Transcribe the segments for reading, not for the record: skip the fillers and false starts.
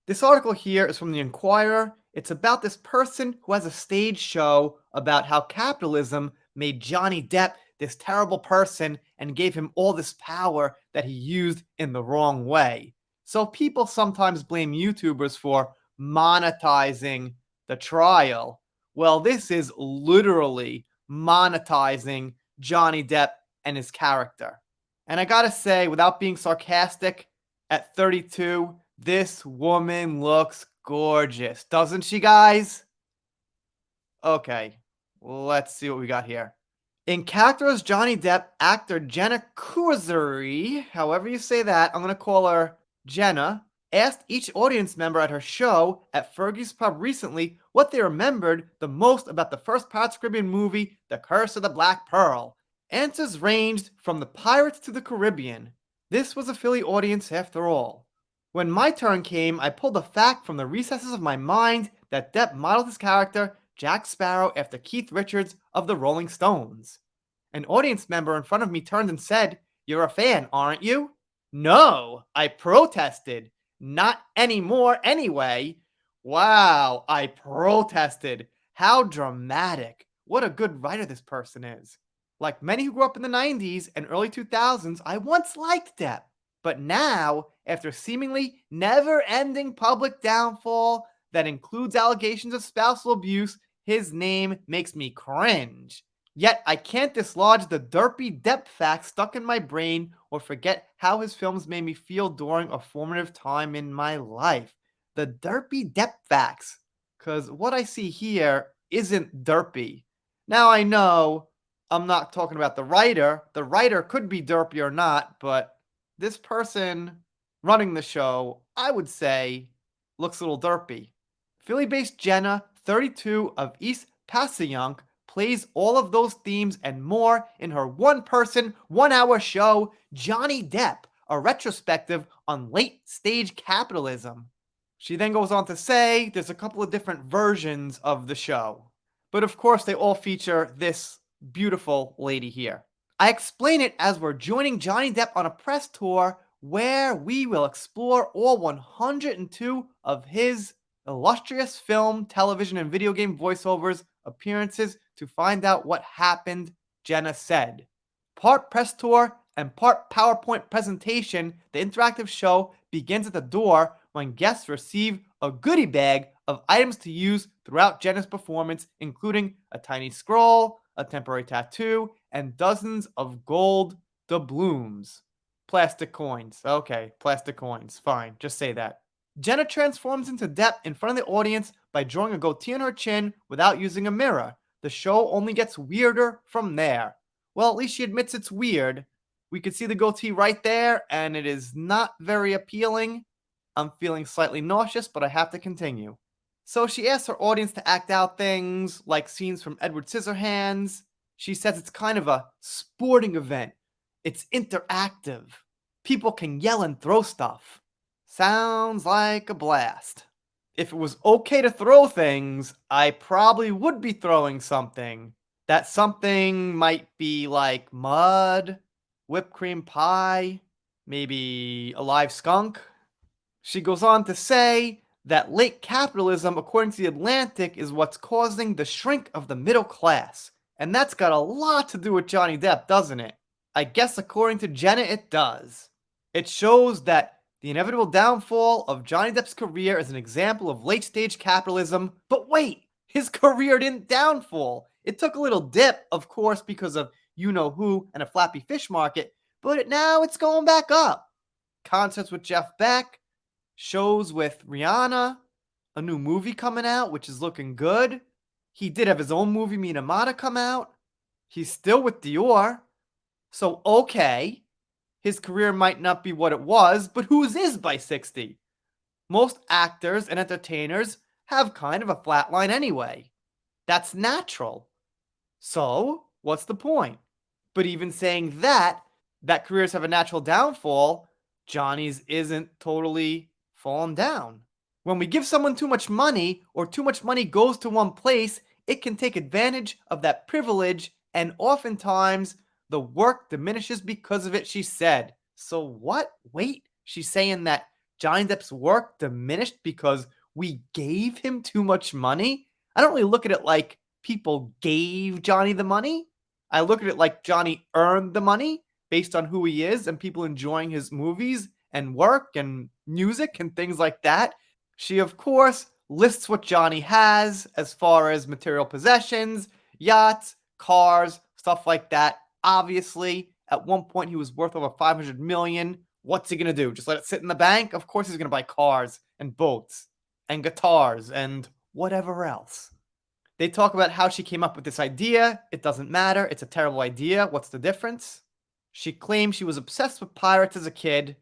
This article here is from the Inquirer. It's about this person who has a stage show about how capitalism made Johnny Depp this terrible person and gave him all this power that he used in the wrong way. So people sometimes blame YouTubers for monetizing the trial. Well, this is literally monetizing Johnny Depp and his character. And I gotta say, without being sarcastic, at 32, this woman looks gorgeous, doesn't she, guys? Okay, let's see what we got here. In character as Johnny Depp, actor Jenna Kuzari, however you say that, I'm going to call her Jenna, asked each audience member at her show at Fergie's Pub recently what they remembered the most about the first Pirates of the Caribbean movie, The Curse of the Black Pearl. Answers ranged from the Pirates to the Caribbean. This was a Philly audience after all. When my turn came, I pulled a fact from the recesses of my mind that Depp modeled his character, Jack Sparrow, after Keith Richards of the Rolling Stones. An audience member in front of me turned and said, "You're a fan, aren't you?" "No," I protested. "Not anymore anyway." Wow, I protested. How dramatic. What a good writer this person is. Like many who grew up in the 90s and early 2000s, I once liked Depp. But now, after seemingly never-ending public downfall that includes allegations of spousal abuse, his name makes me cringe. Yet I can't dislodge the derpy Depp facts stuck in my brain or forget how his films made me feel during a formative time in my life. The derpy Depp facts. Because what I see here isn't derpy. Now I know I'm not talking about the writer. The writer could be derpy or not, but this person running the show, I would say, looks a little derpy. Philly-based Jenna, 32, of East Passaic, plays all of those themes and more in her one-person, one-hour show, Johnny Depp, a retrospective on late-stage capitalism. She then goes on to say there's a couple of different versions of the show. But of course, they all feature this beautiful lady here. I explain it as we're joining Johnny Depp on a press tour where we will explore all 102 of his illustrious film, television, and video game voiceovers appearances to find out what happened, Jenna said. Part press tour and part PowerPoint presentation, the interactive show begins at the door when guests receive a goodie bag of items to use throughout Jenna's performance, including a tiny scroll, a temporary tattoo, and dozens of gold doubloons. Plastic coins. Okay, plastic coins. Fine, just say that. Jenna transforms into Depp in front of the audience by drawing a goatee on her chin without using a mirror. The show only gets weirder from there. Well, at least she admits it's weird. We can see the goatee right there, and it is not very appealing. I'm feeling slightly nauseous, but I have to continue. So she asks her audience to act out things like scenes from Edward Scissorhands. She says it's kind of a sporting event. It's interactive. People can yell and throw stuff. Sounds like a blast. If it was okay to throw things, I probably would be throwing something. That something might be like mud, whipped cream pie, maybe a live skunk. She goes on to say that late capitalism, according to The Atlantic, is what's causing the shrink of the middle class. And that's got a lot to do with Johnny Depp, doesn't it? I guess according to Jenna, it does. It shows that the inevitable downfall of Johnny Depp's career is an example of late-stage capitalism. But wait, his career didn't downfall. It took a little dip, of course, because of you-know-who and a flappy fish market, but now it's going back up. Concerts with Jeff Beck, shows with Rihanna, a new movie coming out, which is looking good. He did have his own movie, Minamata, come out. He's still with Dior. So, okay, his career might not be what it was, but whose is by 60? Most actors and entertainers have kind of a flat line anyway. That's natural. So, what's the point? But even saying that careers have a natural downfall, Johnny's isn't totally fallen down. When we give someone too much money, or too much money goes to one place, it can take advantage of that privilege, and oftentimes the work diminishes because of it, she said. So what? Wait, she's saying that Johnny Depp's work diminished because we gave him too much money? I don't really look at it like people gave Johnny the money. I look at it like Johnny earned the money based on who he is and people enjoying his movies and work and music and things like that. She, of course, lists what Johnny has as far as material possessions, yachts, cars, stuff like that. Obviously, at one point he was worth over 500 million. What's he going to do? Just let it sit in the bank? Of course he's going to buy cars and boats and guitars and whatever else. They talk about how she came up with this idea. It doesn't matter. It's a terrible idea. What's the difference? She claims she was obsessed with pirates as a kid,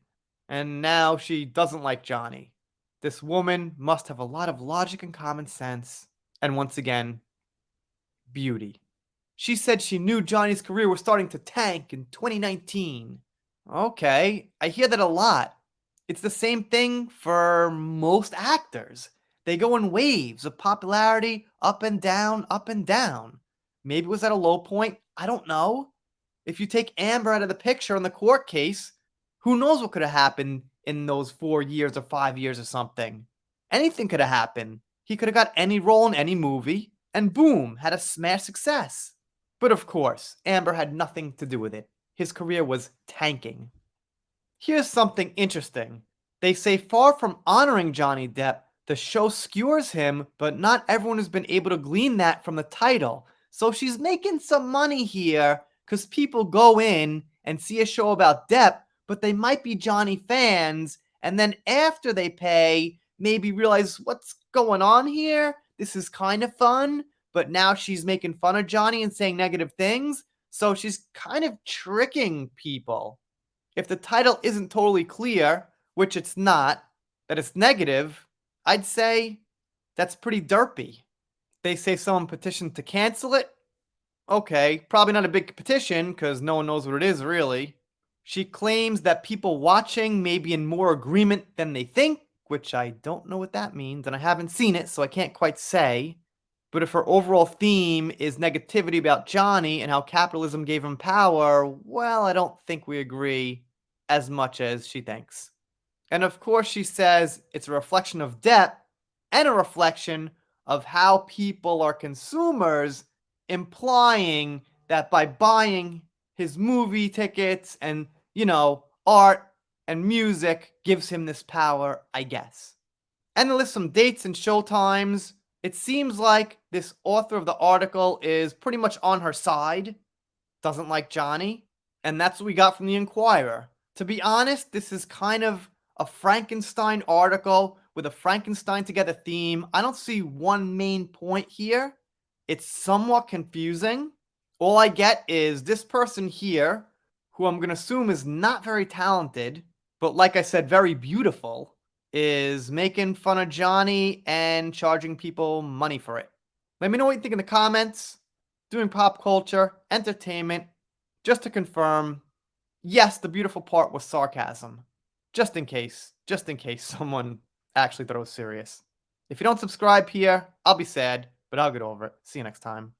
and now she doesn't like Johnny. This woman must have a lot of logic and common sense. And once again, beauty. She said she knew Johnny's career was starting to tank in 2019. Okay, I hear that a lot. It's the same thing for most actors. They go in waves of popularity, up and down, up and down. Maybe it was at a low point. I don't know. If you take Amber out of the picture in the court case, who knows what could have happened in those 4 years or 5 years or something? Anything could have happened. He could have got any role in any movie, and boom, had a smash success. But of course, Amber had nothing to do with it. His career was tanking. Here's something interesting. They say far from honoring Johnny Depp, the show skewers him, but not everyone has been able to glean that from the title. So she's making some money here because people go in and see a show about Depp, but they might be Johnny fans, and then after they pay, maybe realize what's going on here. This is kind of fun, but now she's making fun of Johnny and saying negative things, so she's kind of tricking people. If the title isn't totally clear, which it's not, that it's negative, I'd say that's pretty derpy. They say someone petitioned to cancel it. Okay, probably not a big petition because no one knows what it is really. She claims that people watching may be in more agreement than they think, which I don't know what that means, and I haven't seen it, so I can't quite say. But if her overall theme is negativity about Johnny and how capitalism gave him power, well, I don't think we agree as much as she thinks. And of course, she says it's a reflection of Depp and a reflection of how people are consumers, implying that by buying his movie tickets and, art and music gives him this power, I guess. And to list some dates and showtimes, it seems like this author of the article is pretty much on her side, doesn't like Johnny, and that's what we got from the Inquirer. To be honest, this is kind of a Frankenstein article with a Frankenstein together theme. I don't see one main point here. It's somewhat confusing. All I get is this person here, who I'm going to assume is not very talented, but like I said, very beautiful, is making fun of Johnny and charging people money for it. Let me know what you think in the comments. Doing pop culture, entertainment, just to confirm, yes, the beautiful part was sarcasm. Just in case someone actually thought it was serious. If you don't subscribe here, I'll be sad, but I'll get over it. See you next time.